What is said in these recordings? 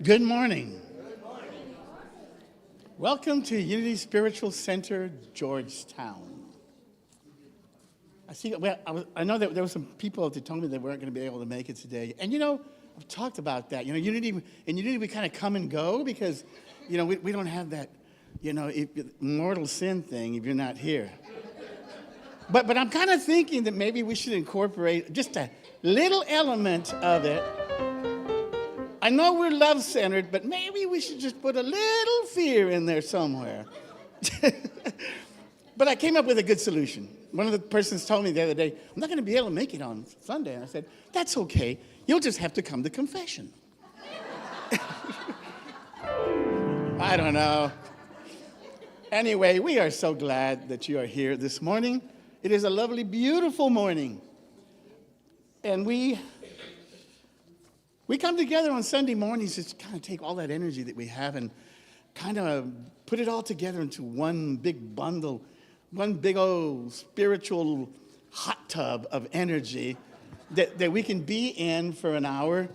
Good morning. Welcome to Unity Spiritual Center, Georgetown. I know that there were some people that told me they weren't going to be able to make it today. And I've talked about that. Unity we kind of come and go because, we don't have that, mortal sin thing if you're not here. But I'm kind of thinking that maybe we should incorporate just a little element of it. I know we're love-centered, but maybe we should just put a little fear in there somewhere. But I came up with a good solution. One of the persons told me the other day, I'm not going to be able to make it on Sunday. And I said, that's okay. You'll just have to come to confession. I don't know. Anyway, we are so glad that you are here this morning. It is a lovely, beautiful morning. And we come together on Sunday mornings to kind of take all that energy that we have and kind of put it all together into one big bundle, one big old spiritual hot tub of energy that we can be in for an hour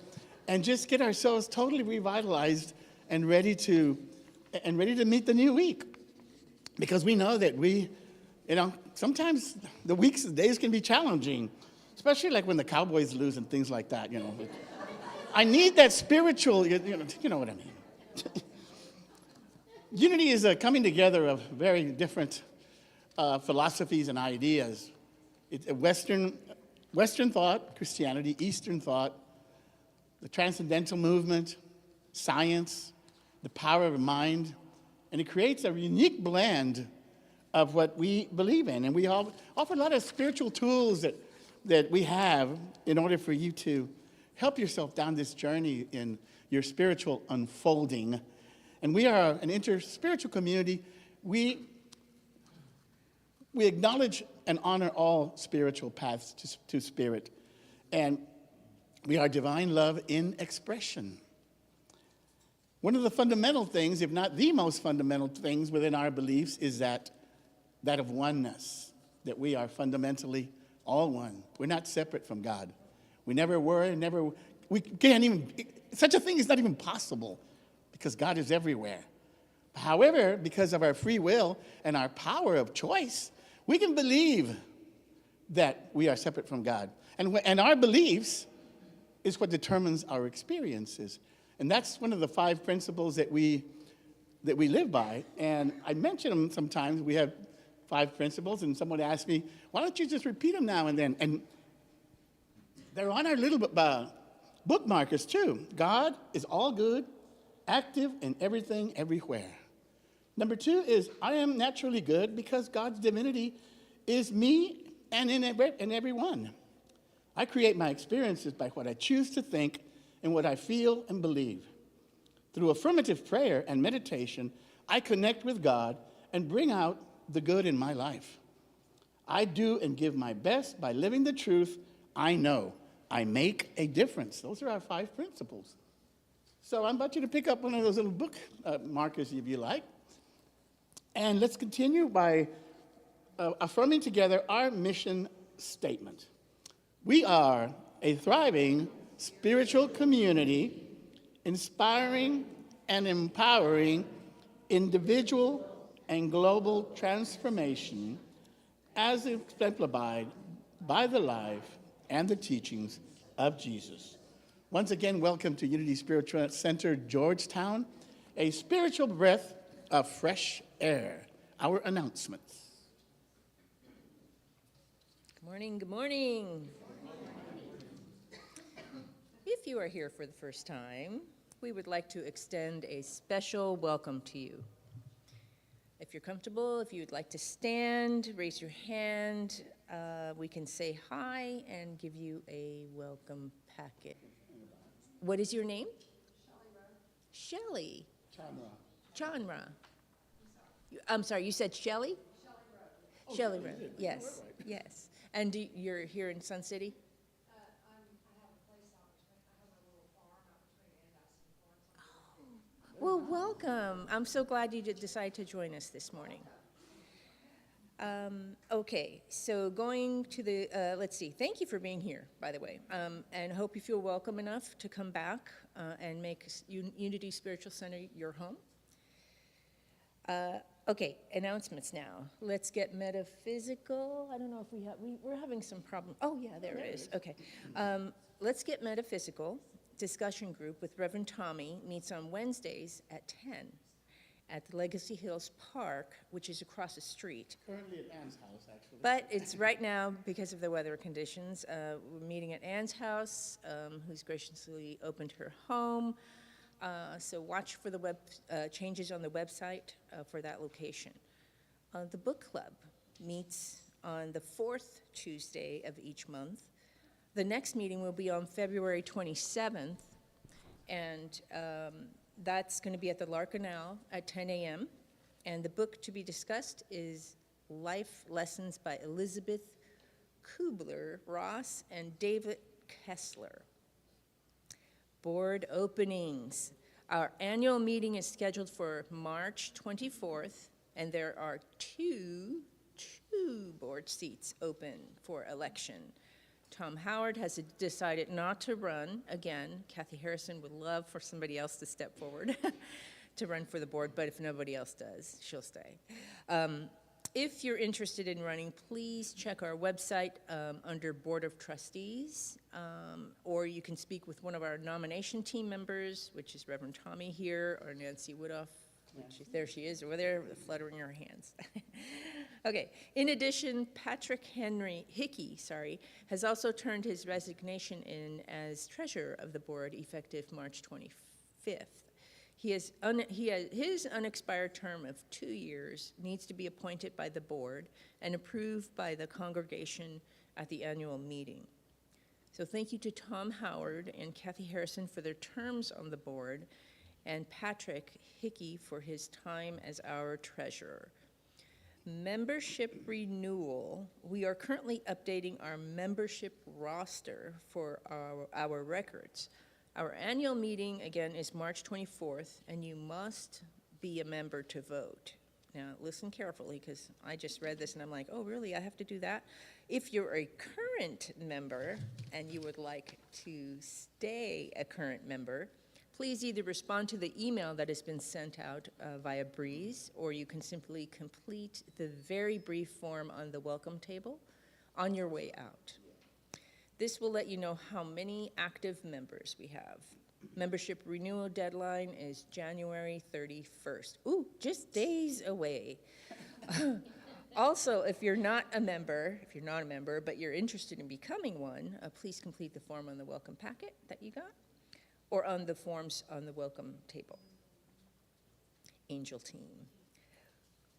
and just get ourselves totally revitalized and ready to meet the new week. Because we know that sometimes the days can be challenging, especially like when the Cowboys lose and things like that, I need that spiritual, you know what I mean. Unity is a coming together of very different philosophies and ideas. It's a Western thought, Christianity, Eastern thought, the transcendental movement, science, the power of mind, and it creates a unique blend of what we believe in. And we offer a lot of spiritual tools that we have in order for you to help yourself down this journey in your spiritual unfolding. And we are an interspiritual community. We acknowledge and honor all spiritual paths to spirit. And we are divine love in expression. One of the fundamental things, if not the most fundamental things within our beliefs, is that of oneness, that we are fundamentally all one. We're not separate from God. We never were, we can't even, such a thing is not even possible because God is everywhere. However, because of our free will and our power of choice, we can believe that we are separate from God. And our beliefs is what determines our experiences. And that's one of the 5 principles that we live by. And I mention them sometimes. We have 5 principles, and someone asked me, why don't you just repeat them now and then? And they're on our little bookmarkers, too. God is all good, active in everything, everywhere. Number 2 is, I am naturally good because God's divinity is me and in everyone. I create my experiences by what I choose to think and what I feel and believe. Through affirmative prayer and meditation, I connect with God and bring out the good in my life. I do and give my best by living the truth I know. I make a difference. Those are our 5 principles. So I invite you to pick up one of those little book markers if you like. And let's continue by affirming together our mission statement. We are a thriving spiritual community, inspiring and empowering individual and global transformation as exemplified by the life and the teachings of Jesus. Once again, welcome to Unity Spiritual Center, Georgetown, a spiritual breath of fresh air. Our announcements. Good morning, good morning. If you are here for the first time, we would like to extend a special welcome to you. If you're comfortable, if you'd like to stand, raise your hand. We can say hi and give you a welcome packet. What is your name? Shelley. Chanra. I'm sorry, you said Shelley? Shelley Road. Yes, yes. And you're here in Sun City? I have a place out between, I have a little farm out between Andas and Florence. Well, welcome. I'm so glad you decided to join us this morning. Okay, so going to the, let's see, thank you for being here, by the way, and hope you feel welcome enough to come back and make Unity Spiritual Center your home. Okay, announcements now. Let's get metaphysical. I don't know if we're having some problem. Oh, yeah, there it is. Okay. Let's get metaphysical. Discussion group with Reverend Tommy meets on Wednesdays at 10 at the Legacy Hills Park, which is across the street. Currently at Ann's house, actually. But it's right now, because of the weather conditions, we're meeting at Ann's house, who's graciously opened her home. So watch for the changes on the website for that location. The book club meets on the fourth Tuesday of each month. The next meeting will be on February 27th, and that's going to be at the Larkinell at 10 a.m. And the book to be discussed is Life Lessons by Elizabeth Kubler-Ross and David Kessler. Board openings. Our annual meeting is scheduled for March 24th, and there are two board seats open for election. Tom Howard has decided not to run again. Kathy Harrison would love for somebody else to step forward to run for the board, but if nobody else does, she'll stay. If you're interested in running, please check our website under Board of Trustees, or you can speak with one of our nomination team members, which is Reverend Tommy here, or Nancy Woodoff, there she is over there, fluttering her hands. Okay, in addition, Patrick Hickey, has also turned his resignation in as treasurer of the board effective March 25th. His unexpired term of 2 years needs to be appointed by the board and approved by the congregation at the annual meeting. So thank you to Tom Howard and Kathy Harrison for their terms on the board, and Patrick Hickey for his time as our treasurer. Membership renewal. We are currently updating our membership roster for our records. Our annual meeting, again, is March 24th, and you must be a member to vote. Now, listen carefully, because I just read this, and I'm like, oh, really, I have to do that? If you're a current member, and you would like to stay a current member, please either respond to the email that has been sent out via Breeze, or you can simply complete the very brief form on the welcome table on your way out. This will let you know how many active members we have. Membership renewal deadline is January 31st. Ooh, just days away. Also, if you're not a member, but you're interested in becoming one, please complete the form on the welcome packet that you got, or on the forms on the welcome table. Angel Team.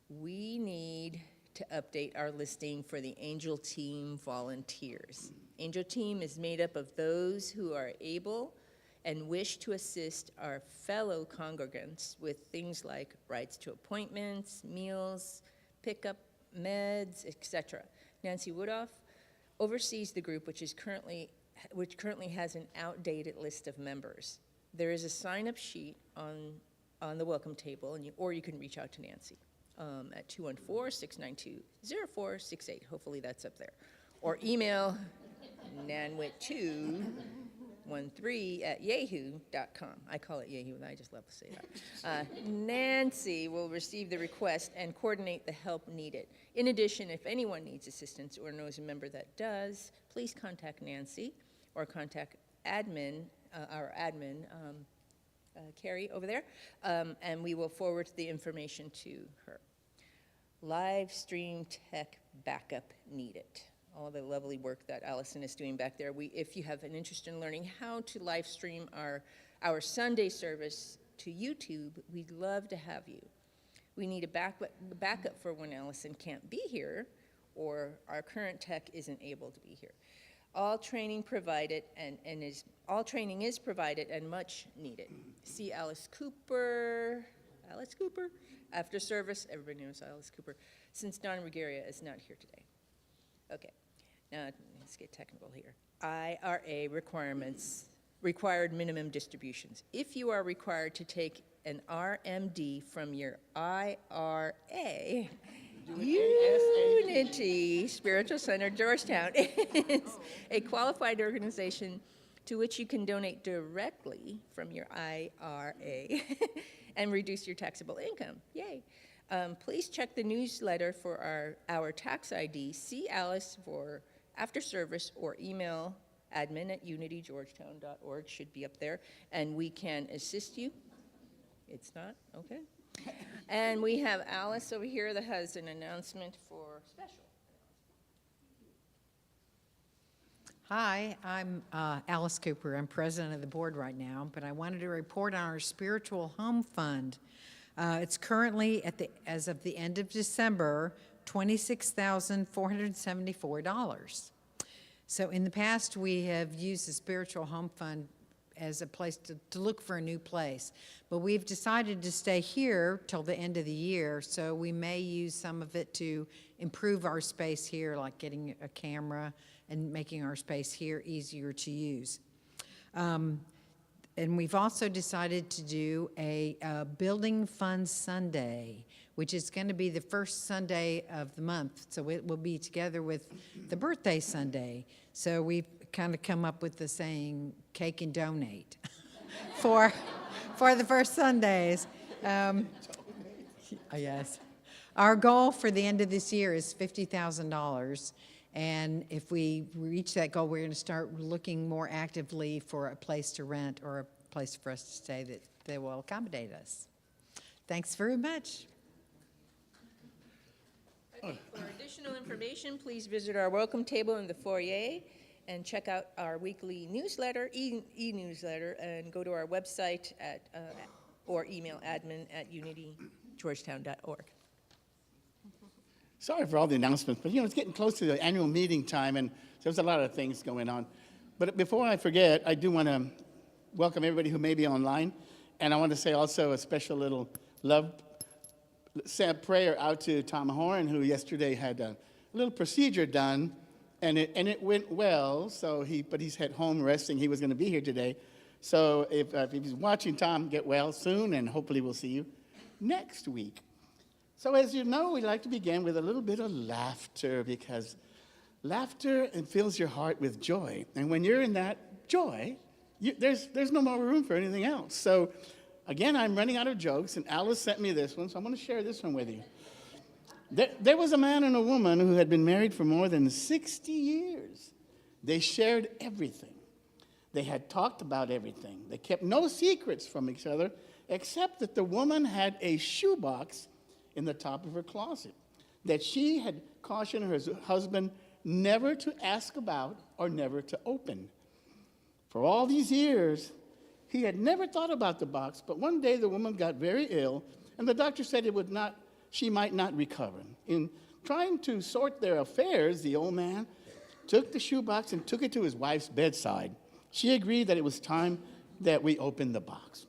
We need to update our listing for the Angel Team volunteers. Angel Team is made up of those who are able and wish to assist our fellow congregants with things like rights to appointments, meals, pickup, meds, etc. Nancy Woodoff oversees the group, which currently has an outdated list of members. There is a sign-up sheet on the welcome table, or you can reach out to Nancy at 214-692-0468. Hopefully that's up there. Or email nanwit213@yahoo.com. I call it Yahoo, and I just love to say that. Nancy will receive the request and coordinate the help needed. In addition, if anyone needs assistance or knows a member that does, please contact Nancy or contact admin, our admin, Carrie over there, and we will forward the information to her. Live stream tech backup needed. All the lovely work that Allison is doing back there. If you have an interest in learning how to live stream our Sunday service to YouTube, we'd love to have you. We need a backup for when Allison can't be here or our current tech isn't able to be here. All training provided all training is provided and much needed. See Alice Cooper, after service. Everybody knows Alice Cooper, since Don Regaria is not here today. Okay, now let's get technical here. IRA requirements, required minimum distributions. If you are required to take an RMD from your IRA, Unity Spiritual Center, Georgetown is a qualified organization to which you can donate directly from your IRA and reduce your taxable income. Yay. Please check the newsletter for our tax ID. See Alice for after service, or email admin@unitygeorgetown.org, should be up there, and we can assist you. It's not? Okay. And we have Alice over here that has an announcement for special. Hi, I'm Alice Cooper. I'm president of the board right now, but I wanted to report on our spiritual home fund. It's currently, as of the end of December, $26,474. So in the past, we have used the spiritual home fund as a place to look for a new place. But we've decided to stay here till the end of the year, so we may use some of it to improve our space here, like getting a camera and making our space here easier to use. And we've also decided to do a Building Fund Sunday, which is going to be the first Sunday of the month. So it will be together with the birthday Sunday. So we've kind of come up with the saying, cake and donate for the first Sundays. Yes. Our goal for the end of this year is $50,000. And if we reach that goal, we're going to start looking more actively for a place to rent or a place for us to stay that will accommodate us. Thanks very much. Okay, for additional information, please visit our welcome table in the foyer and check out our weekly newsletter, e-newsletter, and go to our website or email admin@unitygeorgetown.org. Sorry for all the announcements, but it's getting close to the annual meeting time, and there's a lot of things going on. But before I forget, I do want to welcome everybody who may be online, and I want to say also a special little love prayer out to Tom Horn, who yesterday had a little procedure done, and it went well. But he's at home resting. He was going to be here today, so if he's watching, Tom, get well soon, and hopefully we'll see you next week. So as you know, we like to begin with a little bit of laughter, because laughter fills your heart with joy. And when you're in that joy, there's no more room for anything else. So again, I'm running out of jokes, and Alice sent me this one, so I'm going to share this one with you. There was a man and a woman who had been married for more than 60 years. They shared everything. They had talked about everything. They kept no secrets from each other, except that the woman had a shoebox in the top of her closet that she had cautioned her husband never to ask about or never to open. For all these years, he had never thought about the box, but one day the woman got very ill, and the doctor said she might not recover. In trying to sort their affairs, the old man took the shoebox and took it to his wife's bedside. She agreed that it was time that we opened the box.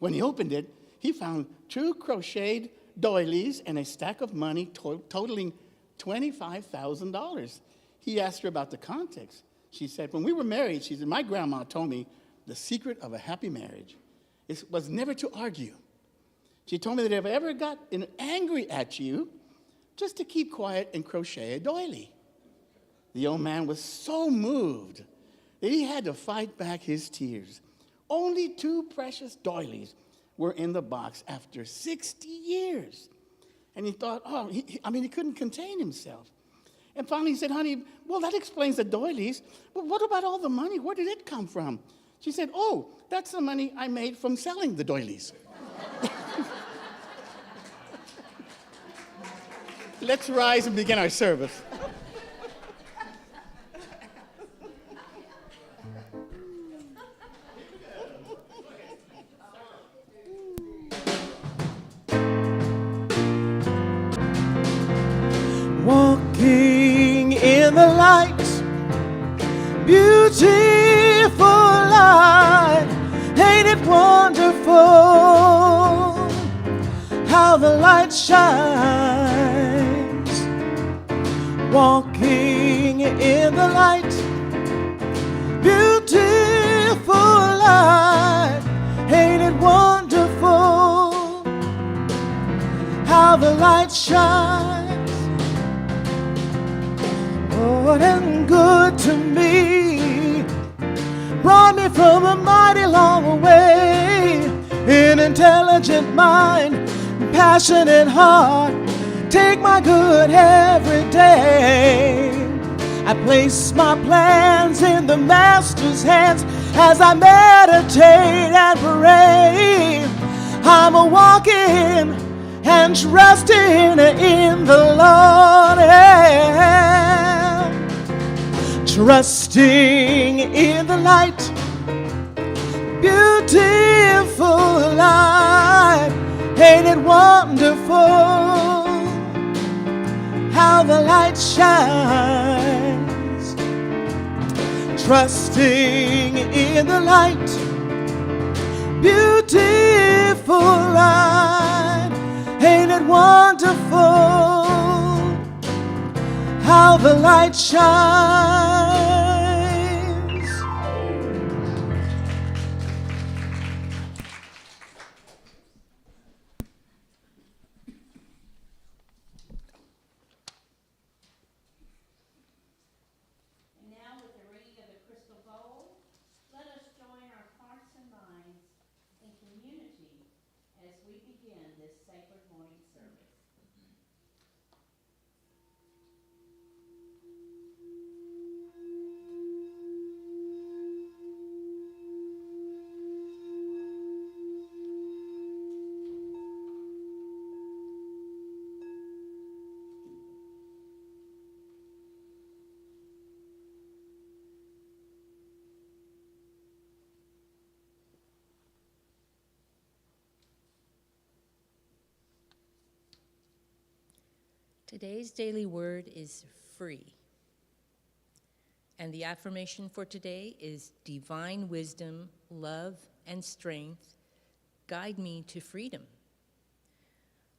When he opened it, he found 2 crocheted doilies and a stack of money totaling $25,000. He asked her about the context. She said, when we were married, she said, my grandma told me the secret of a happy marriage was never to argue. She told me that if I ever got angry at you, just to keep quiet and crochet a doily. The old man was so moved that he had to fight back his tears. Only 2 precious doilies were in the box after 60 years. And he thought, he couldn't contain himself. And finally he said, honey, well, that explains the doilies. But what about all the money? Where did it come from? She said, that's the money I made from selling the doilies. Let's rise and begin our service. Walking in the light, beautiful light, ain't it wonderful how the light shines? Walking in the light, beautiful light, ain't it wonderful how how the light shines. Lord, and good to me. Brought me from a mighty long way. An intelligent mind, passionate heart. Take my good every day. I place my plans in the Master's hands as I meditate and pray. I'm a walking and trusting in the Lord. Trusting in the light, beautiful light. Ain't it wonderful how the light shines? Trusting in the light, beautiful light. Ain't it wonderful how the light shines? And now, with the ringing of the crystal bowl, let us join our hearts and minds in community as we begin this sacred morning service. Today's daily word is free. And the affirmation for today is divine wisdom, love, and strength guide me to freedom.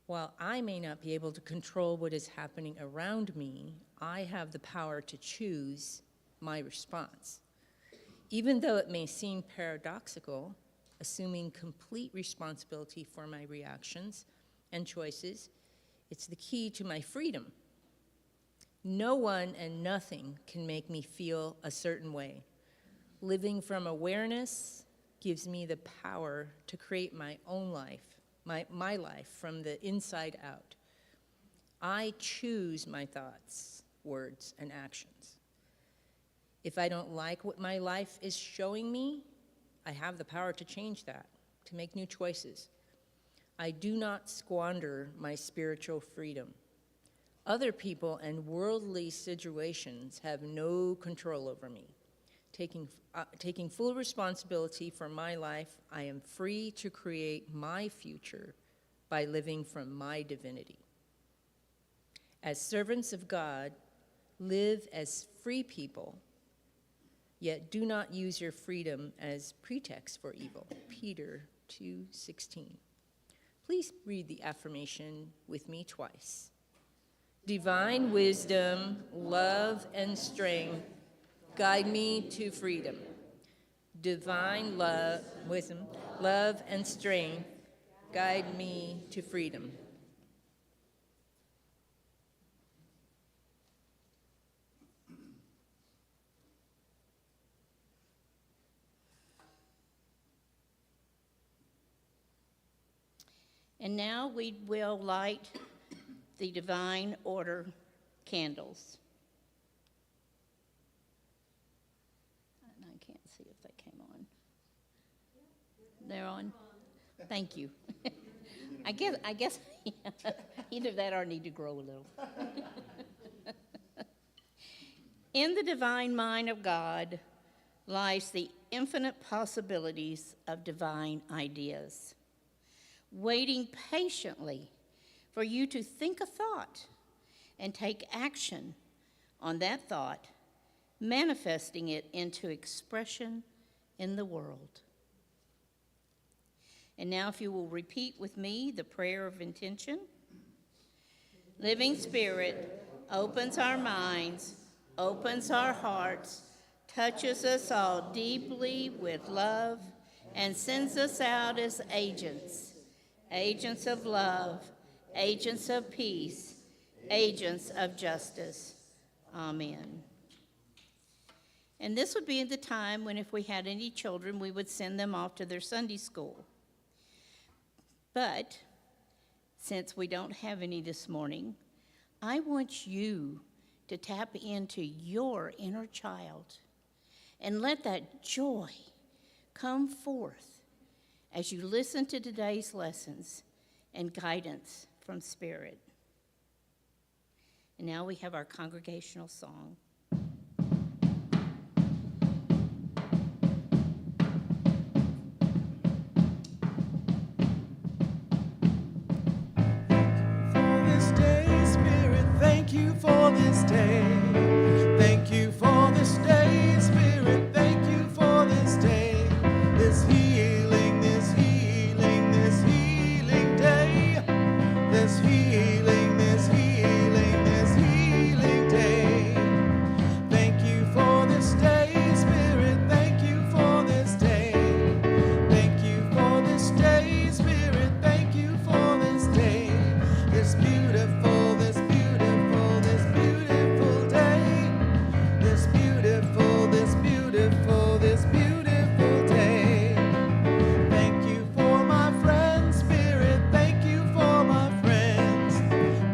While I may not be able to control what is happening around me, I have the power to choose my response. Even though it may seem paradoxical, assuming complete responsibility for my reactions and choices, it's the key to my freedom. No one and nothing can make me feel a certain way. Living from awareness gives me the power to create my own life, my life from the inside out. I choose my thoughts, words, and actions. If I don't like what my life is showing me, I have the power to change that, to make new choices. I do not squander my spiritual freedom. Other people and worldly situations have no control over me. Taking full responsibility for my life, I am free to create my future by living from my divinity. As servants of God, live as free people, yet do not use your freedom as pretext for evil. Peter 2:16. Please read the affirmation with me twice. Divine wisdom, love, and strength guide me to freedom. Divine love, wisdom, love, and strength guide me to freedom. And now we will light the divine order candles. And I can't see if they came on. They're on? Thank you. I guess either that or I need to grow a little. In the divine mind of God lies the infinite possibilities of divine ideas, waiting patiently for you to think a thought and take action on that thought, manifesting it into expression in the world. And now if you will repeat with me the prayer of intention. Living Spirit opens our minds, opens our hearts, touches us all deeply with love, and sends us out as agents of love, agents of peace, agents of justice. Amen. And this would be the time when, if we had any children, we would send them off to their Sunday school. But since we don't have any this morning, I want you to tap into your inner child and let that joy come forth as you listen to today's lessons and guidance from Spirit. And now we have our congregational song. For this day, Spirit, thank you for this day. Thank you for this day, Spirit, thank you for this day. This healing, this healing, this healing day. This healing, this healing, this healing day. Thank you for this day, Spirit, thank you for this day. Thank you for this day, Spirit, thank you for this day. This beautiful, this beautiful, this beautiful day. This beautiful, this beautiful, this beautiful day. Thank you for my friends, Spirit, thank you for my friends.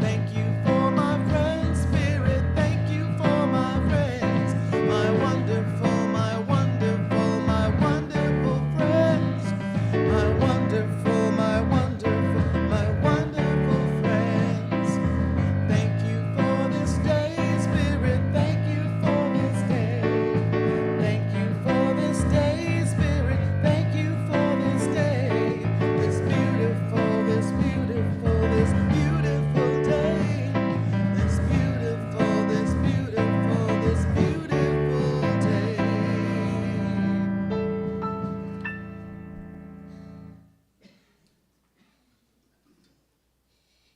Thank you for my friends, Spirit, thank you for my friends. My wonderful, my wonderful, my wonderful friends. My wonderful, my wonderful, my wonderful friends. Thank you for this day, Spirit, thank you for this day. Thank you for this day, Spirit, thank you for this day. This beautiful, this beautiful, this beautiful day. This beautiful, this beautiful, this beautiful day.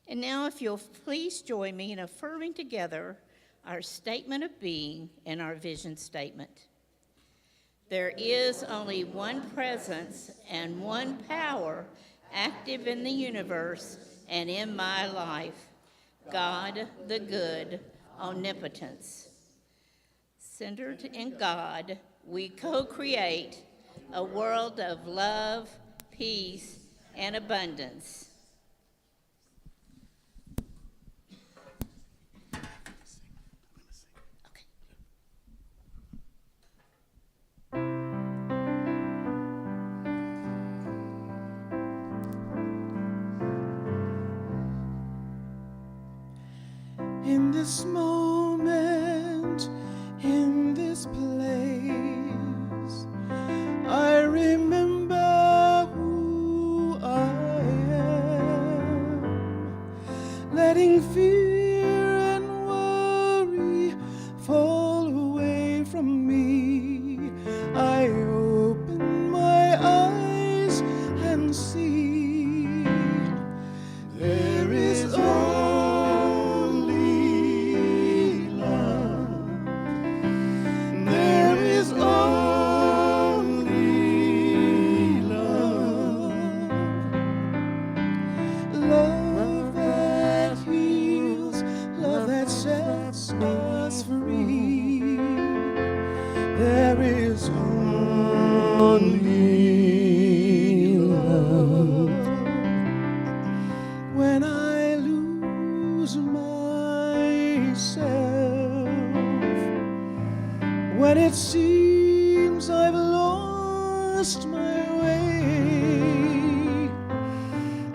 And now, if you'll please join me in affirming together our statement of being and our vision statement. There is only one presence and one power active in the universe and in my life, God the good, omnipotence. Centered in God, we co-create a world of love, peace, and abundance. In this moment, in this place, I remember who I am, letting fear and worry fall away from me. I open my eyes and see there is only love. There is only love. Love that heals, love that sets us free. There is only love. When I lose myself, when it seems I've lost my way,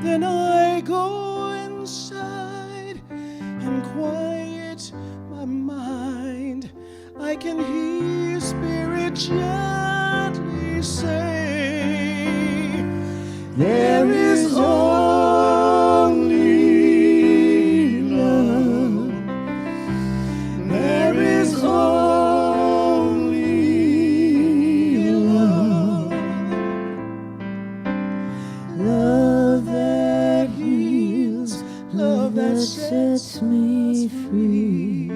then I go inside and quiet my mind. I can hear Spirit gently say, there is only love. There is only love. Love that heals, love that sets me free.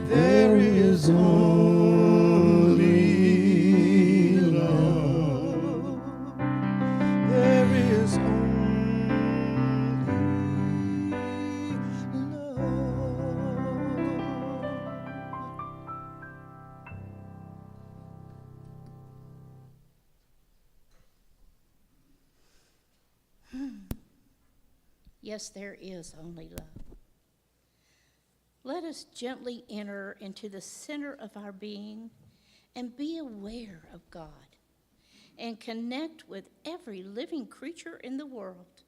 There is only love. There is only Yes, there is only love. Let us gently enter into the center of our being and be aware of God and connect with every living creature in the world.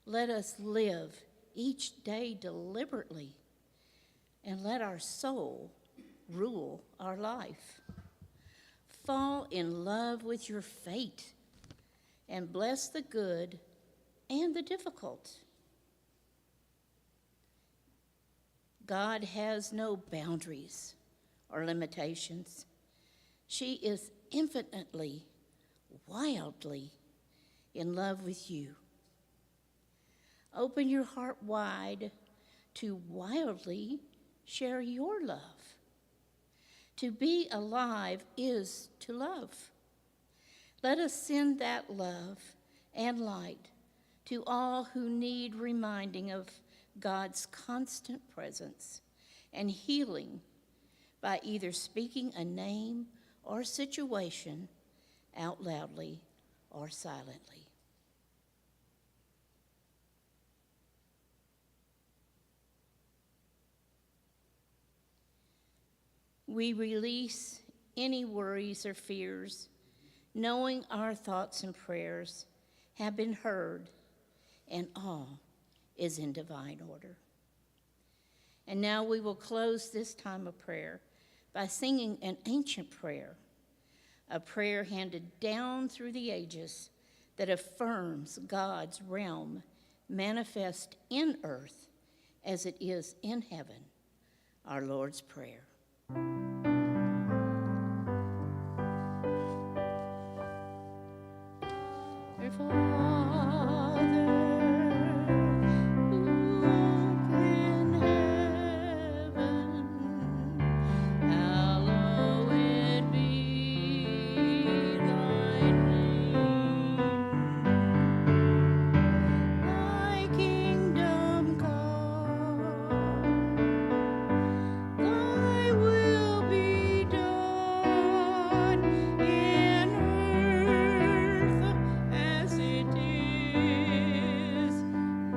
Let us live each day deliberately and let our soul rule our life. Fall in love with your fate and bless the good and the difficult. God has no boundaries or limitations. She is infinitely, wildly in love with you. Open your heart wide to wildly share your love. To be alive is to love. Let us send that love and light to all who need reminding of God's constant presence and healing by either speaking a name or situation out loudly or silently. We release any worries or fears, knowing our thoughts and prayers have been heard and all is in divine order. And now we will close this time of prayer by singing an ancient prayer, a prayer handed down through the ages that affirms God's realm manifest in earth as it is in heaven, our Lord's Prayer. Our Father, who art in heaven, hallowed be thy name. Thy kingdom come, thy will be done in earth as it is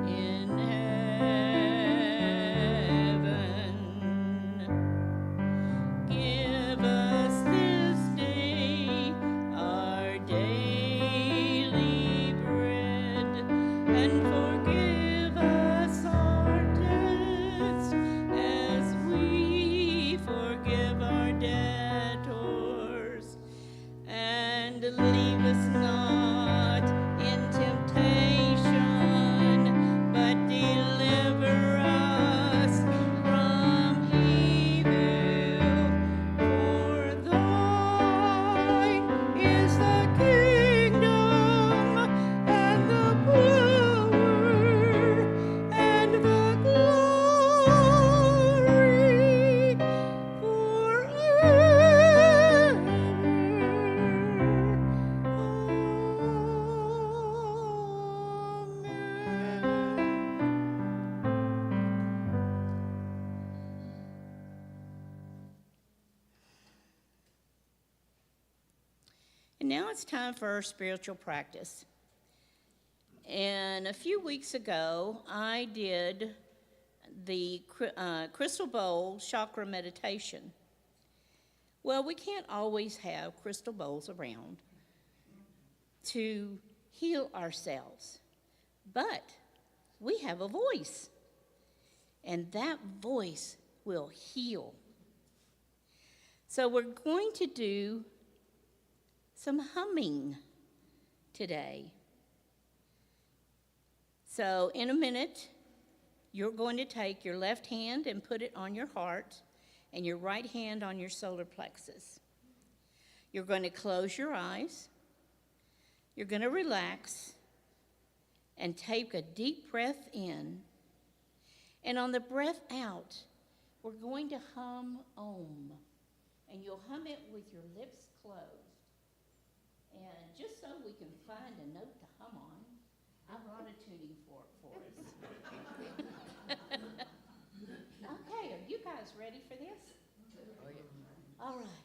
in heaven. Give us this day our daily bread, and forgive us our debts as we forgive our debtors. And leave us not in temptation, but deliver us from evil. For thine is the kingdom and the power and the glory forever. And now it's time for our spiritual practice. And a few weeks ago, I did the crystal bowl chakra meditation. Well, we can't always have crystal bowls around to heal ourselves, but we have a voice, and that voice will heal. So we're going to do some humming today. So in a minute, you're going to take your left hand and put it on your heart and your right hand on your solar plexus. You're going to close your eyes. You're going to relax and take a deep breath in. And on the breath out, we're going to hum Om. And you'll hum it with your lips closed. And just so we can find a note to hum on, I brought a tuning fork for us. Okay, are you guys ready for this? Oh, yeah. All right.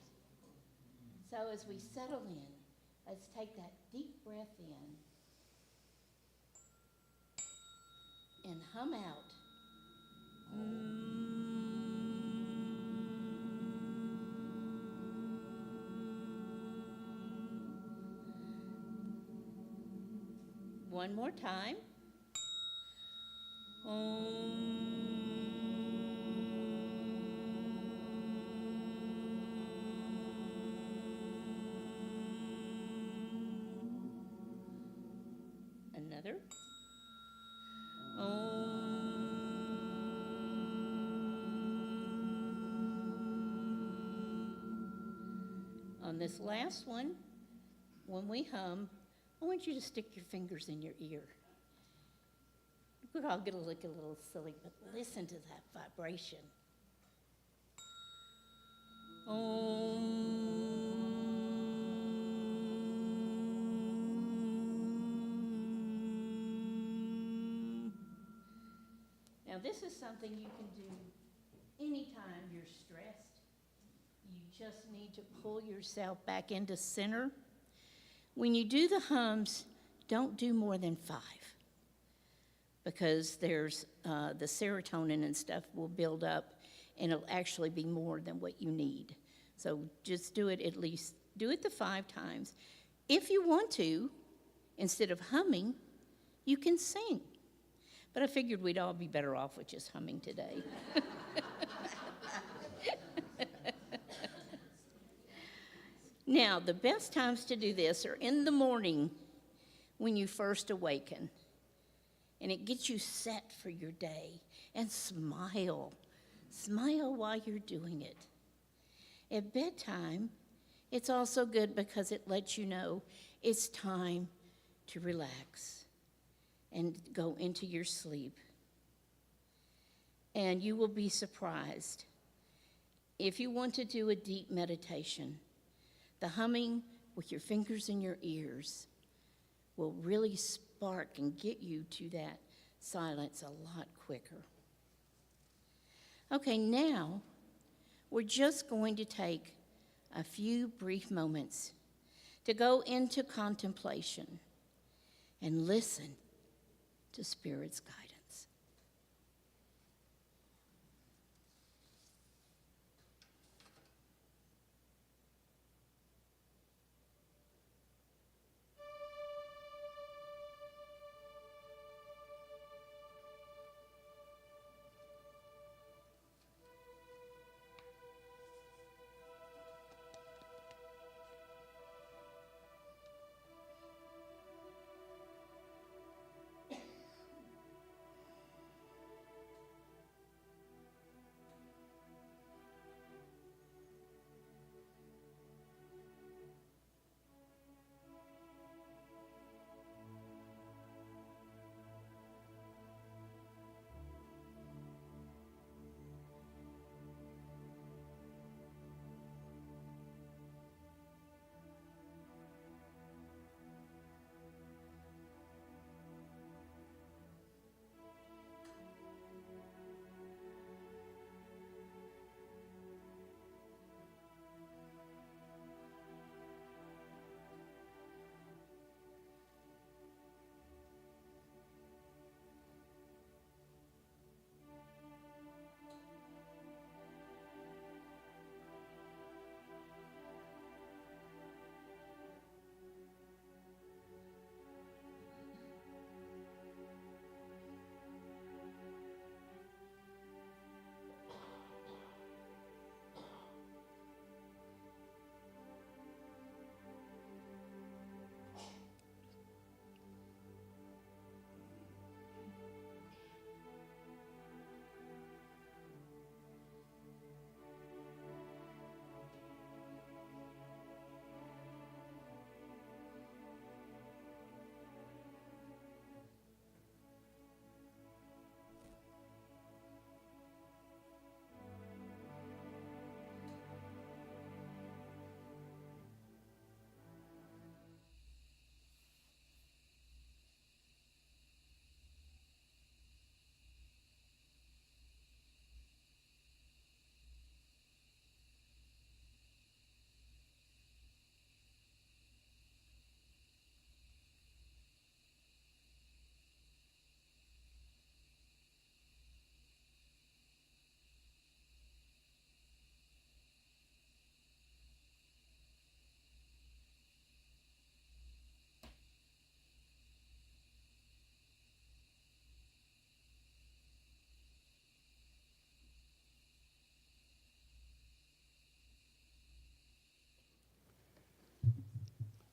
So as we settle in, let's take that deep breath in. and hum out. One more time. Another. On this last one, when we hum, I want you to stick your fingers in your ear. We're all going to look a little silly, but listen to that vibration. Now, this is something you can do anytime you're stressed. You just need to pull yourself back into center. When you do the hums, don't do more than 5, because there's the serotonin and stuff will build up, and it'll actually be more than what you need. So just do it the 5 times. If you want to, instead of humming, you can sing. But I figured we'd all be better off with just humming today. Now, the best times to do this are in the morning when you first awaken. And it gets you set for your day. And smile. Smile while you're doing it. At bedtime, it's also good because it lets you know it's time to relax and go into your sleep. And you will be surprised. If you want to do a deep meditation, the humming with your fingers in your ears will really spark and get you to that silence a lot quicker. Okay, now we're just going to take a few brief moments to go into contemplation and listen to Spirit's guidance.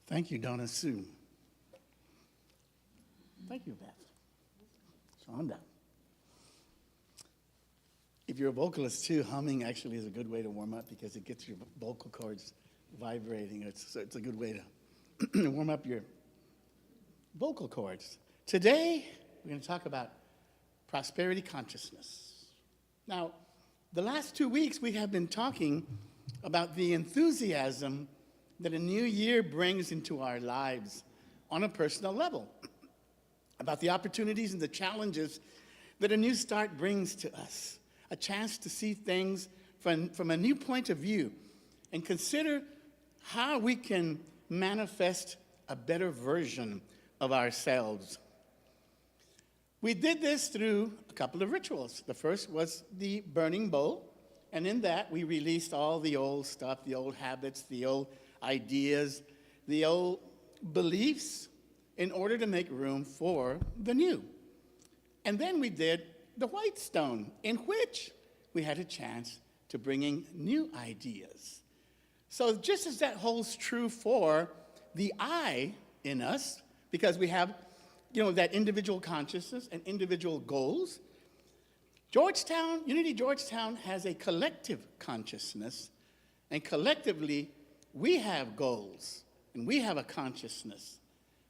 Thank you, Donna Sue. Thank you, Beth. Shonda. If you're a vocalist too, humming actually is a good way to warm up because it gets your vocal cords vibrating. It's a good way to warm up your vocal cords. Today, we're going to talk about prosperity consciousness. Now, the last 2 weeks we have been talking about the enthusiasm that a new year brings into our lives on a personal level, about the opportunities and the challenges that a new start brings to us, a chance to see things from a new point of view and consider how we can manifest a better version of ourselves. We did this through a couple of rituals. The first was the burning bowl, and in that we released all the old stuff, the old habits, the old ideas, the old beliefs, in order to make room for the new. And then we did the white stone, in which we had a chance to bring in new ideas. So just as that holds true for the I in us, because we have, that individual consciousness and individual goals, Unity Georgetown has a collective consciousness, and collectively, we have goals, and we have a consciousness.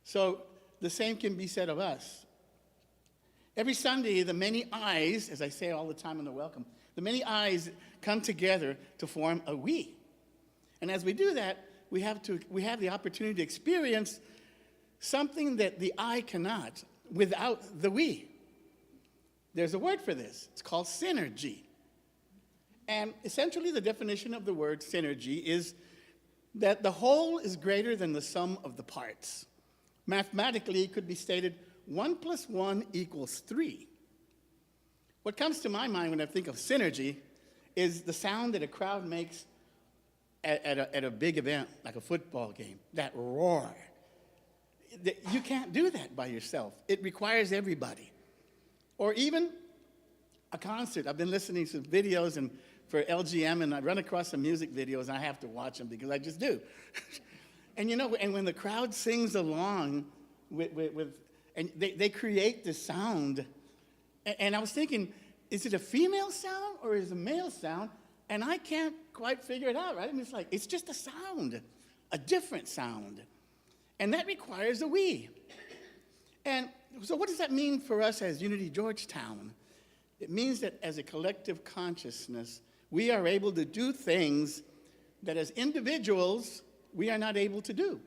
So the same can be said of us. Every Sunday, the many I's, as I say all the time in the welcome, the many I's come together to form a we. And as we do that, we have the opportunity to experience something that the I cannot without the we. There's a word for this. It's called synergy. And essentially, the definition of the word synergy is that the whole is greater than the sum of the parts. Mathematically, it could be stated 1 + 1 = 3. What comes to my mind when I think of synergy is the sound that a crowd makes at a big event, like a football game, that roar. You can't do that by yourself. It requires everybody. Or even a concert. I've been listening to videos for LGM, and I run across some music videos, and I have to watch them because I just do. And and when the crowd sings along and they create the sound, and I was thinking, is it a female sound or is it a male sound? And I can't quite figure it out, right? I mean, it's just a sound, a different sound. And that requires a we. And so what does that mean for us as Unity Georgetown? It means that as a collective consciousness, we are able to do things that as individuals, we are not able to do.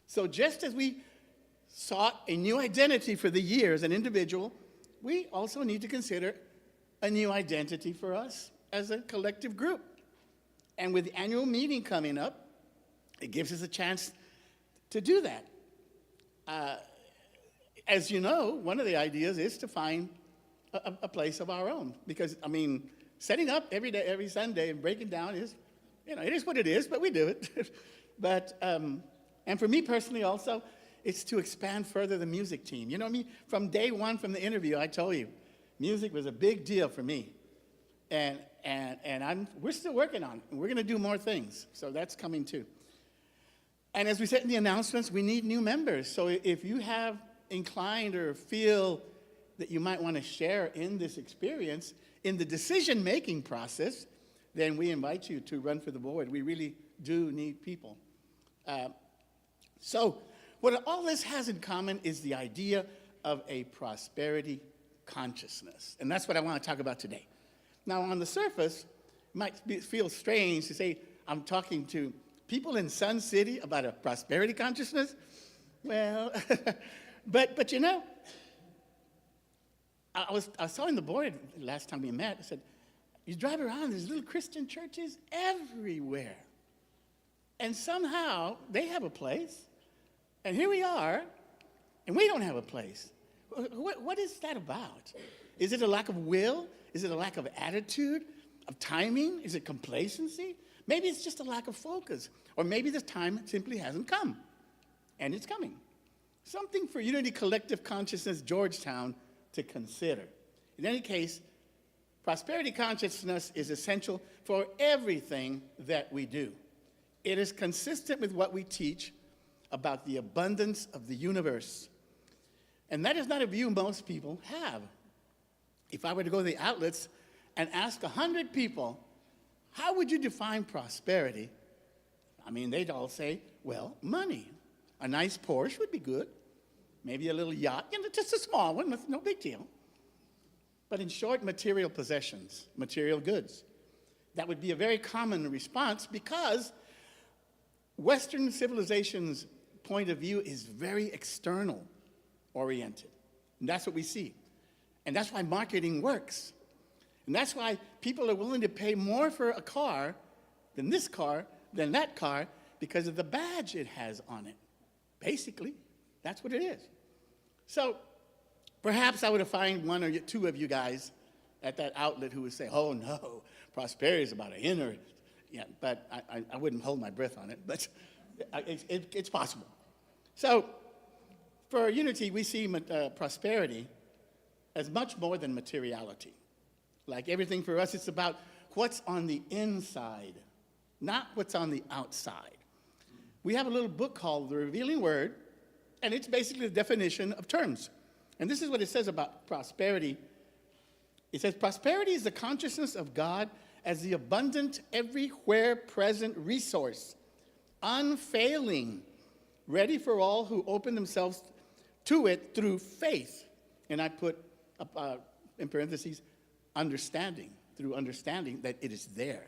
So just as we sought a new identity for the year as an individual, we also need to consider a new identity for us as a collective group. And with the annual meeting coming up, it gives us a chance to do that. As you know, one of the ideas is to find a place of our own. Because, setting up every day, every Sunday, and breaking down is, it is what it is, but we do it. But, and for me personally also, it's to expand further the music team. You know what I mean? From day one, from the interview, I told you, music was a big deal for me. And we're still working on it. And we're going to do more things. So that's coming too. And as we said in the announcements, we need new members. So if you have inclined or feel that you might want to share in this experience, in the decision-making process, then we invite you to run for the board. We really do need people. So what all this has in common is the idea of a prosperity consciousness. And that's what I want to talk about today. Now, on the surface, it might feel strange to say I'm talking to people in Sun City about a prosperity consciousness. Well, but I was telling the board last time we met, I said, you drive around, there's little Christian churches everywhere. And somehow they have a place, and here we are, and we don't have a place. What is that about? Is it a lack of will? Is it a lack of attitude, of timing? Is it complacency? Maybe it's just a lack of focus. Or maybe the time simply hasn't come, and it's coming. Something for Unity Collective Consciousness Georgetown to consider. In any case, prosperity consciousness is essential for everything that we do. It is consistent with what we teach about the abundance of the universe. And that is not a view most people have. If I were to go to the outlets and ask 100 people, how would you define prosperity? I mean, they'd all say, well, money. A nice Porsche would be good. Maybe a little yacht, just a small one, no big deal. But in short, material possessions, material goods. That would be a very common response because Western civilization's point of view is very external oriented. And that's what we see. And that's why marketing works. And that's why people are willing to pay more for a car than this car, than that car, because of the badge it has on it. Basically, that's what it is. So perhaps I would have found one or two of you guys at that outlet who would say, oh no, prosperity is about an inner, yeah, but I wouldn't hold my breath on it, but it's possible. So for Unity, we see prosperity as much more than materiality. Like everything for us, it's about what's on the inside, not what's on the outside. We have a little book called The Revealing Word, and it's basically the definition of terms. And this is what it says about prosperity. It says, prosperity is the consciousness of God as the abundant, everywhere present resource, unfailing, ready for all who open themselves to it through faith. And I put in parentheses, understanding, through understanding that it is there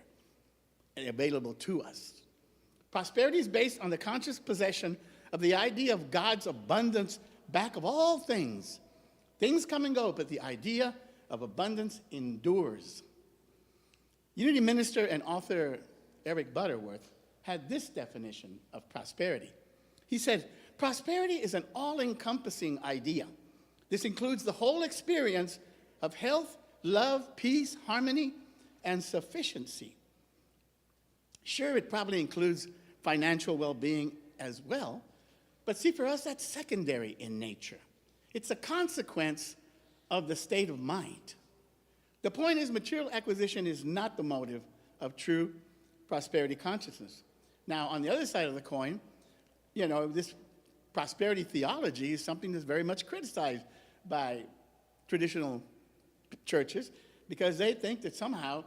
and available to us. Prosperity is based on the conscious possession of the idea of God's abundance back of all things. Things come and go, but the idea of abundance endures. Unity minister and author Eric Butterworth had this definition of prosperity. He said, prosperity is an all-encompassing idea. This includes the whole experience of health, love, peace, harmony, and sufficiency. Sure, it probably includes financial well-being as well, but see, for us, that's secondary in nature. It's a consequence of the state of mind. The point is, material acquisition is not the motive of true prosperity consciousness. Now, on the other side of the coin, you know, this prosperity theology is something that's very much criticized by traditional churches because they think that somehow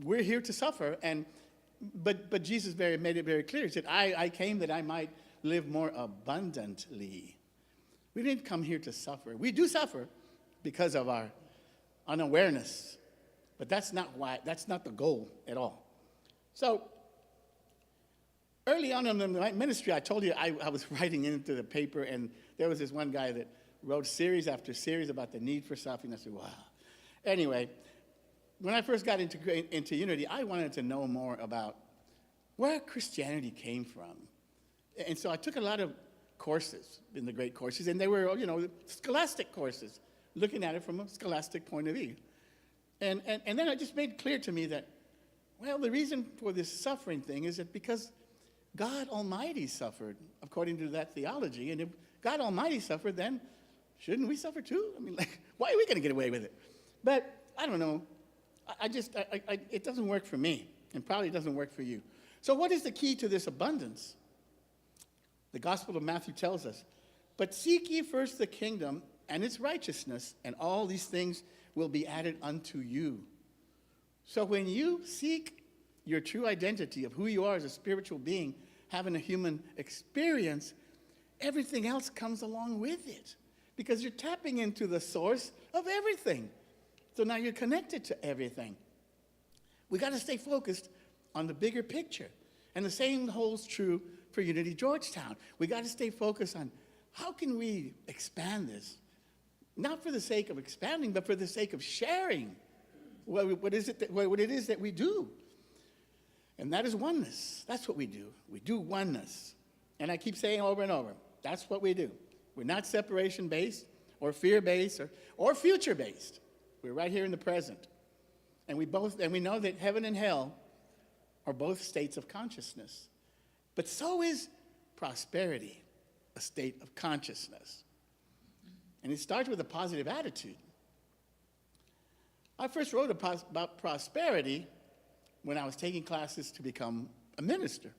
we're here to suffer. But Jesus made it very clear. He said, I came that I might live more abundantly. We didn't come here to suffer. We do suffer because of our unawareness, but that's not the goal at all. So early on in my ministry, I told you I was writing into the paper, and there was this one guy that wrote series after series about the need for suffering. I said, wow. Anyway, when I first got into Unity, I wanted to know more about where Christianity came from. And so I took a lot of courses in the great courses, and they were, you know, scholastic courses, looking at it from a scholastic point of view. And then it just made clear to me that, well, the reason for this suffering thing is that because God Almighty suffered, according to that theology, and if God Almighty suffered, then shouldn't we suffer too? I mean, like, why are we going to get away with it? But I don't know. It doesn't work for me, and probably doesn't work for you. So what is the key to this abundance? The Gospel of Matthew tells us, but seek ye first the kingdom and its righteousness, and all these things will be added unto you. So when you seek your true identity of who you are as a spiritual being, having a human experience, everything else comes along with it, because you're tapping into the source of everything. So now you're connected to everything. We got to stay focused on the bigger picture. And the same holds true for Unity Georgetown. We got to stay focused on how can we expand this? Not for the sake of expanding, but for the sake of sharing what it is that we do. And that is oneness. That's what we do. We do oneness. And I keep saying over and over, that's what we do. We're not separation-based or fear-based or future-based. We're right here in the present. And we know that heaven and hell are both states of consciousness. But so is prosperity, a state of consciousness. And it starts with a positive attitude. I first wrote about prosperity when I was taking classes to become a minister.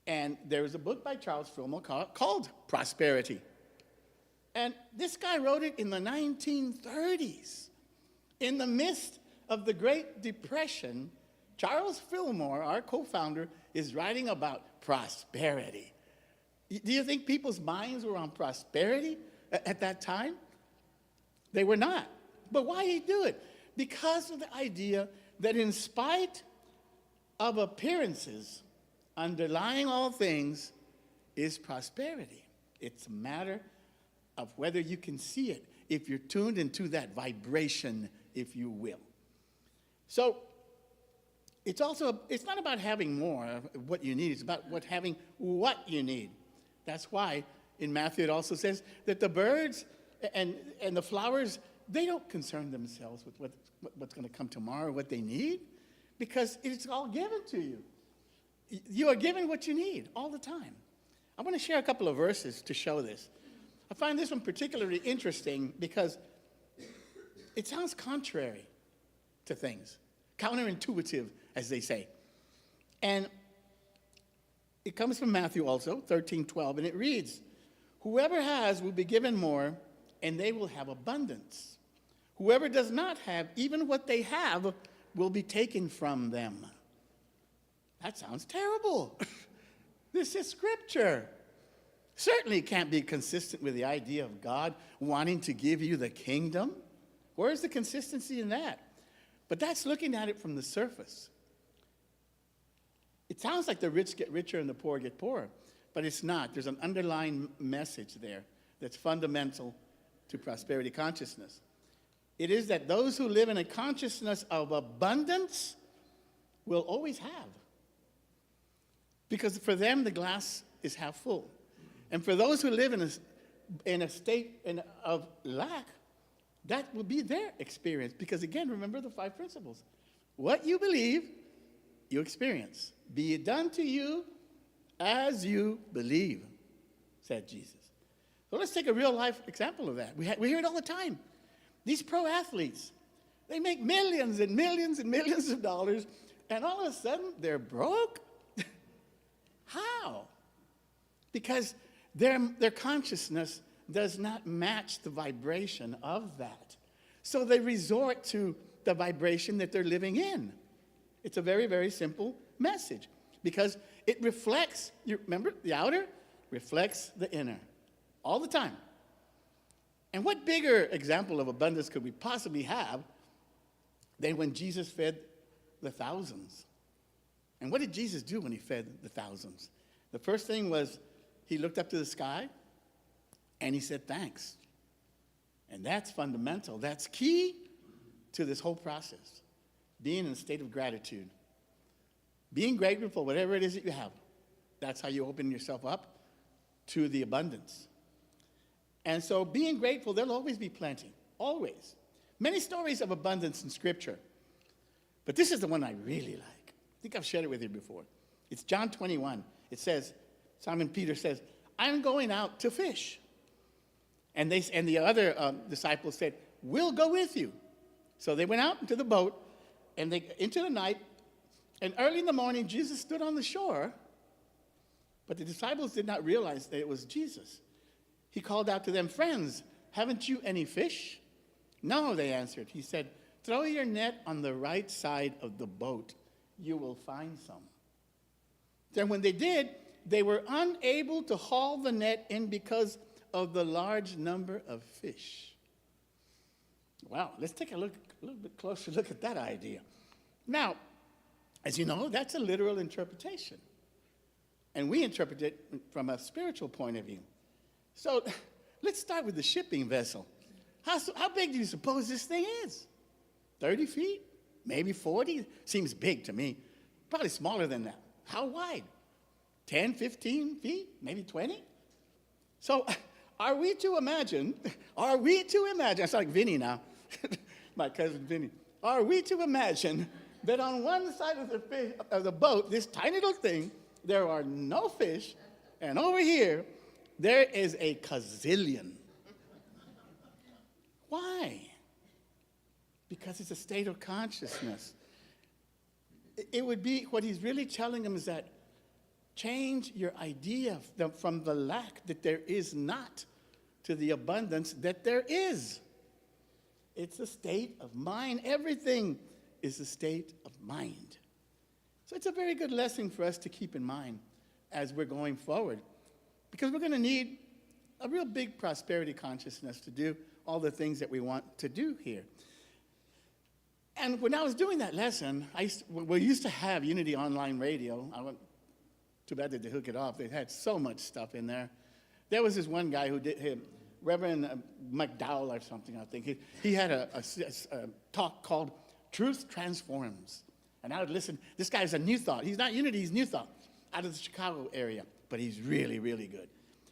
And there was a book by Charles Fillmore called Prosperity. And this guy wrote it in the 1930s. In the midst of the Great Depression, Charles Fillmore, our co-founder, is writing about prosperity. Do you think people's minds were on prosperity at that time? They were not. But why did he do it? Because of the idea that in spite of appearances, underlying all things is prosperity. It's a matter of whether you can see it, if you're tuned into that vibration, if you will. So it's not about having more of what you need, it's about having what you need. That's why in Matthew it also says that the birds and the flowers, they don't concern themselves with what's going to come tomorrow, what they need, because it's all given to you. You are given what you need all the time. I want to share a couple of verses to show this. I find this one particularly interesting because it sounds contrary to things, counterintuitive, as they say. And it comes from Matthew also, 13:12, and it reads, "Whoever has will be given more, and they will have abundance. Whoever does not have, even what they have will be taken from them." That sounds terrible. This is scripture. Certainly can't be consistent with the idea of God wanting to give you the kingdom. Where's the consistency in that? But that's looking at it from the surface. It sounds like the rich get richer and the poor get poorer, but it's not. There's an underlying message there that's fundamental to prosperity consciousness. It is that those who live in a consciousness of abundance will always have. Because for them, the glass is half full. And for those who live in a state of lack, that will be their experience. Because again, remember the 5 principles. What you believe, you experience. Be it done to you as you believe, said Jesus. So let's take a real life example of that. We hear it all the time. These pro athletes, they make millions and millions and millions of dollars, and all of a sudden they're broke? How? Because their consciousness does not match the vibration of that. So they resort to the vibration that they're living in. It's a very, very simple message because it reflects, you remember, the outer reflects the inner all the time. And what bigger example of abundance could we possibly have than when Jesus fed the thousands? And what did Jesus do when he fed the thousands? The first thing was he looked up to the sky and he said, thanks. And that's fundamental. That's key to this whole process, being in a state of gratitude. Being grateful for whatever it is that you have. That's how you open yourself up to the abundance. And so being grateful, there'll always be plenty, always. Many stories of abundance in Scripture. But this is the one I really like. I think I've shared it with you before. It's John 21. It says, Simon Peter says, I'm going out to fish. And the other disciples said, we'll go with you. So they went out into the boat, and into the night, and early in the morning, Jesus stood on the shore, but the disciples did not realize that it was Jesus. He called out to them, friends, haven't you any fish? No, they answered. He said, throw your net on the right side of the boat. You will find some. Then when they did, they were unable to haul the net in because of the large number of fish. Wow, let's take a little bit closer look at that idea. Now, as you know, that's a literal interpretation. And we interpret it from a spiritual point of view. So let's start with the shipping vessel. How big do you suppose this thing is? 30 feet? Maybe 40? Seems big to me. Probably smaller than that. How wide? 10, 15 feet? Maybe 20? So are we to imagine, I sound like Vinny now, my cousin Vinny. Are we to imagine that on one side of the boat, this tiny little thing, there are no fish, and over here, there is a gazillion. Why? Because it's a state of consciousness. It would be, what he's really telling them is that Change your idea from the lack that there is not to the abundance that there is. It's a state of mind. Everything is a state of mind. So it's a very good lesson for us to keep in mind as we're going forward, because we're going to need a real big prosperity consciousness to do all the things that we want to do here. And when I was doing that lesson, we used to have Unity Online Radio. Too bad that they hook it off. They had so much stuff in there. There was this one guy who did, Reverend McDowell or something, I think. He had a talk called Truth Transforms. And I would listen. This guy's a New Thought. He's not Unity, he's New Thought, out of the Chicago area. But he's really, really good.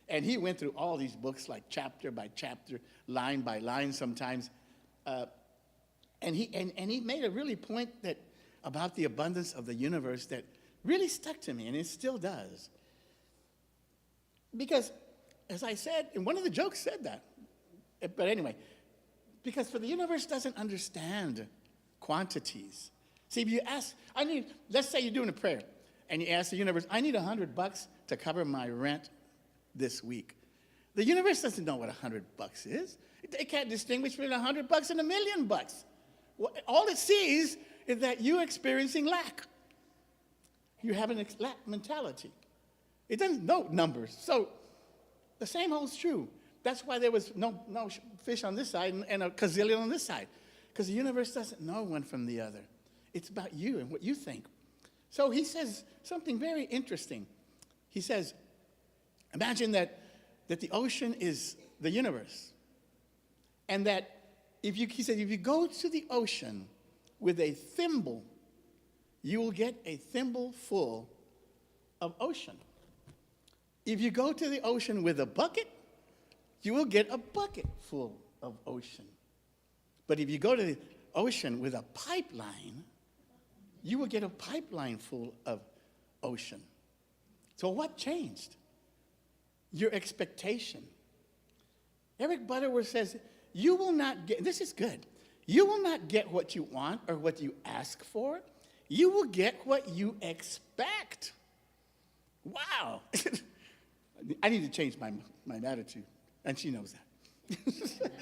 And he went through all these books, like chapter by chapter, line by line sometimes. And he made a really point about the abundance of the universe that really stuck to me, and it still does. Because, as I said, and one of the jokes said that. But anyway, because for the universe doesn't understand quantities. See, if you ask, let's say you're doing a prayer, and you ask the universe, I need $100 to cover my rent this week. The universe doesn't know what $100 is. It can't distinguish between $100 and $1 million. Well, all it sees is that you're experiencing lack. You have a lack mentality. It doesn't know numbers. So the same holds true. That's why there was no fish on this side and a gazillion on this side, because the universe doesn't know one from the other. It's about you and what you think. So he says something very interesting. He says, imagine that the ocean is the universe, and that he said, if you go to the ocean with a thimble, you will get a thimble full of ocean. If you go to the ocean with a bucket, you will get a bucket full of ocean. But if you go to the ocean with a pipeline, you will get a pipeline full of ocean. So what changed? Your expectation. Eric Butterworth says, you will not get, this is good, you will not get what you want or what you ask for. You will get what you expect. Wow. I need to change my attitude, and she knows that.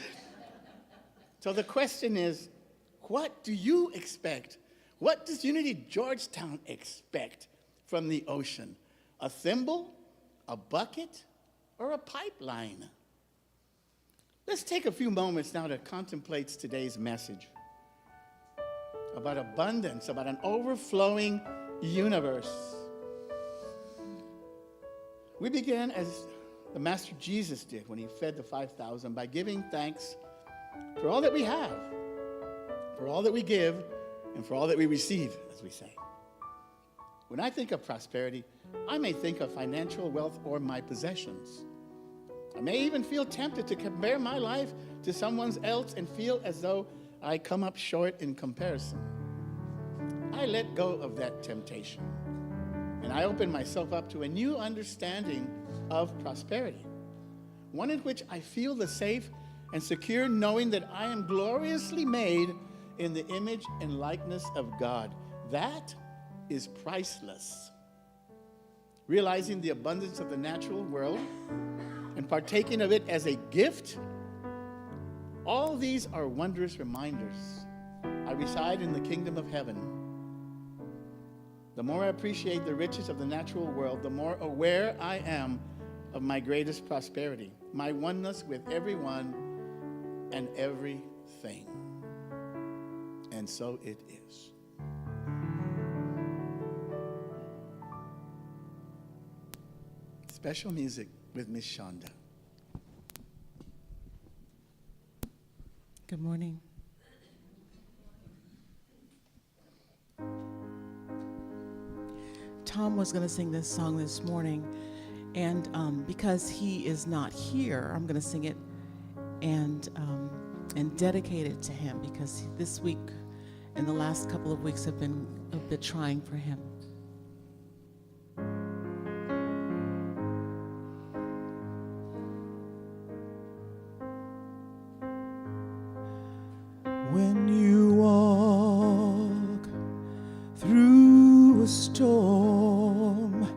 So the question is, what do you expect? What does Unity Georgetown expect from the ocean? A thimble, a bucket, or a pipeline? Let's take a few moments now to contemplate today's message about abundance, about an overflowing universe. We began as the Master Jesus did when he fed the 5,000 by giving thanks for all that we have, for all that we give, and for all that we receive, as we say. When I think of prosperity, I may think of financial wealth or my possessions. I may even feel tempted to compare my life to someone else and feel as though I come up short in comparison. I let go of that temptation, and I open myself up to a new understanding of prosperity, one in which I feel the safe and secure knowing that I am gloriously made in the image and likeness of God. That is priceless. Realizing the abundance of the natural world and partaking of it as a gift, all these are wondrous reminders. I reside in the kingdom of heaven. The more I appreciate the riches of the natural world, the more aware I am of my greatest prosperity, my oneness with everyone and everything. And so it is. Special music with Miss Shonda. Good morning. Tom was going to sing this song this morning, and because he is not here, I'm going to sing it and dedicate it to him, because this week and the last couple of weeks have been a bit trying for him. When you walk through a storm,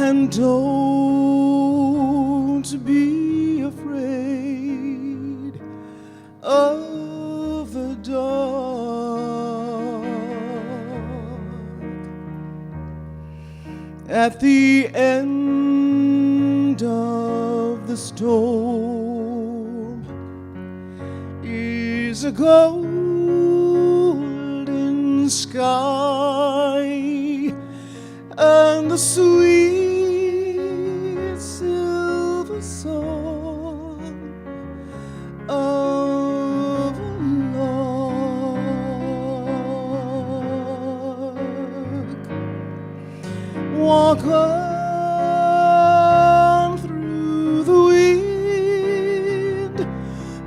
and don't be afraid of the dark. At the end of the storm is a golden sky and the sweet silver song of a lark. Walk on through the wind,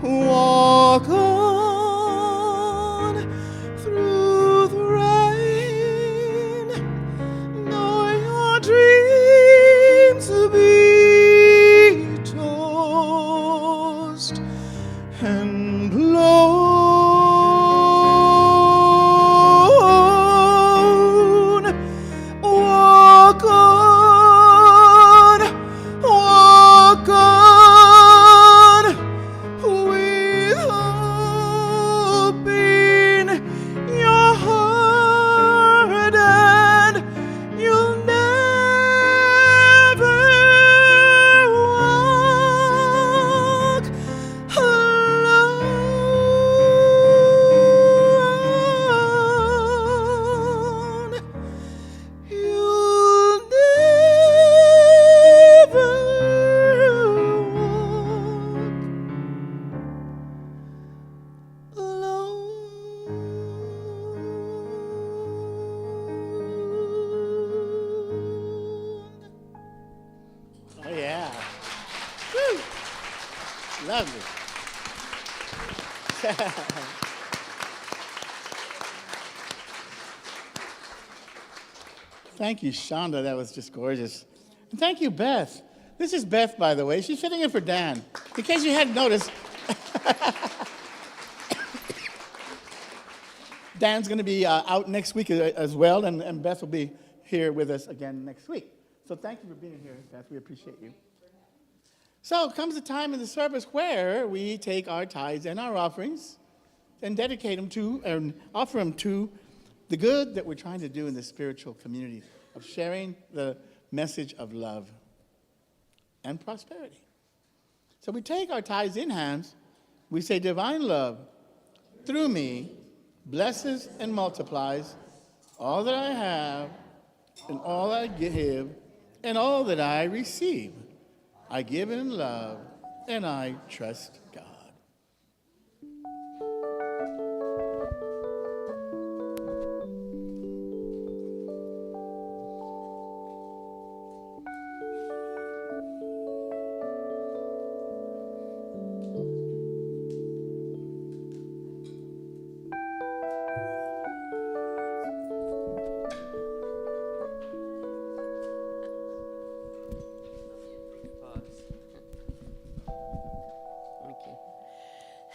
walk on through the rain, know your dreams to be tossed and blown. Walk on, walk on, with hope in your heart, and you'll never walk alone. You'll never walk alone. Oh, yeah. Woo. Lovely. Thank you, Shonda. That was just gorgeous. And thank you, Beth. This is Beth, by the way. She's sitting in for Dan. In case you hadn't noticed, Dan's going to be out next week as well, and Beth will be here with us again next week. So thank you for being here, Beth. We appreciate you. So comes a time in the service where we take our tithes and our offerings and dedicate them to, and offer them to the good that we're trying to do in the spiritual community of sharing the message of love and prosperity. So we take our tithes in hands. We say, divine love through me blesses and multiplies all that I have and all I give and all that I receive. I give in love and I trust God.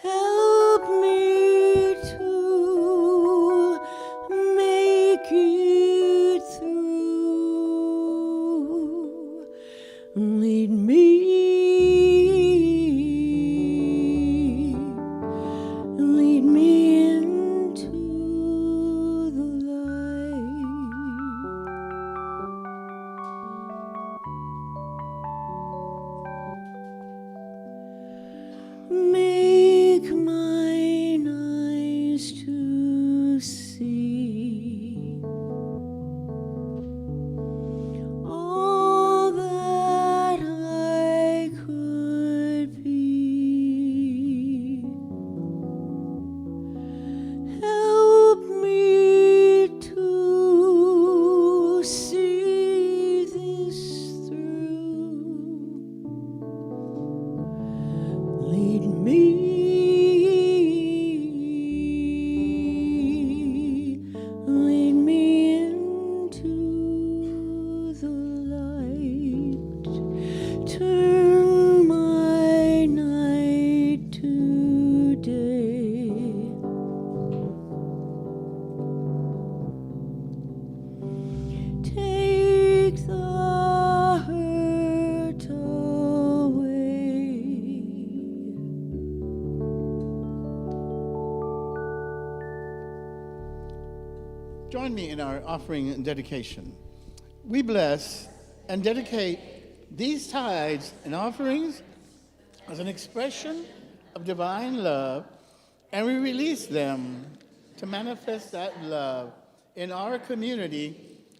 Help me to make it through. Lead me into the light. Make mine eyes to see all that I join me in our offering and dedication? We bless and dedicate these tithes and offerings as an expression of divine love, and we release them to manifest that love in our community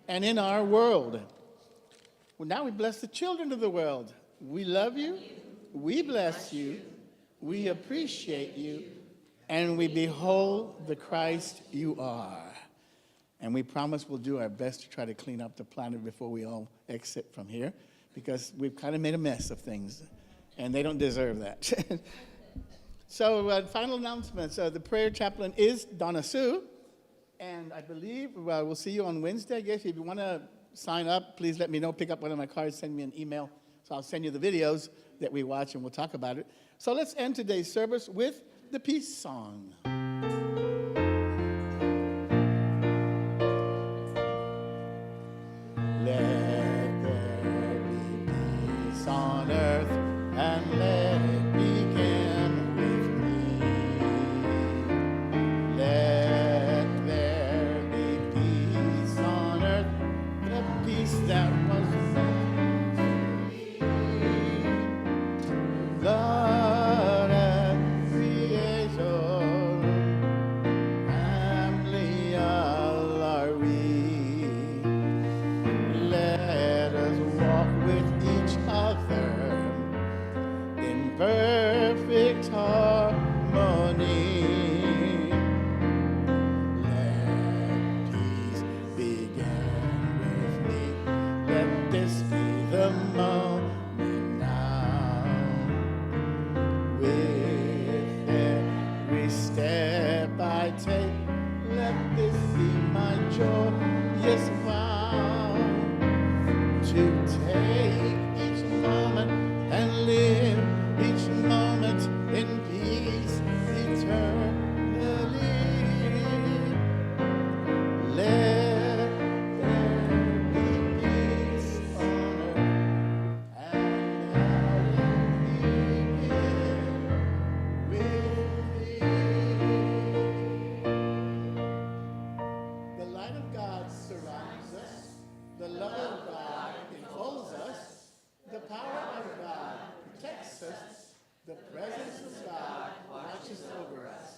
and in our world. Well, now we bless the children of the world. We love you, we bless you, we appreciate you, and we behold the Christ you are. And we promise we'll do our best to try to clean up the planet before we all exit from here, because we've kind of made a mess of things, and they don't deserve that. So, final announcements. The prayer chaplain is Donna Sue, and I believe we'll see you on Wednesday. I guess if you want to sign up, please let me know. Pick up one of my cards, send me an email, so I'll send you the videos that we watch, and we'll talk about it. So let's end today's service with the peace song. Let there be peace on earth, and let it begin with me. Let there be peace on earth, the peace that was meant to be. Lord and Creator, family all are we. Let us walk with each other in perfect harmony. Let peace begin with me. Let this be the moment now. With every step I take, let this be my joyous vow, to take each moment and live each moment in peace eternally. Let there be peace on earth, and let it begin with me. The light of God surrounds us. The love of God enfolds us. The power of God protects us. The presence of God watches over us.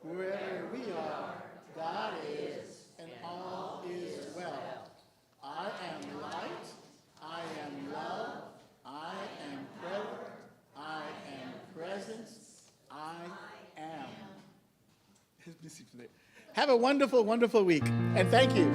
Wherever we are, God is, and all is well. I am light. I am love. I am prayer. I am presence. I am. Have a wonderful, wonderful week, and thank you.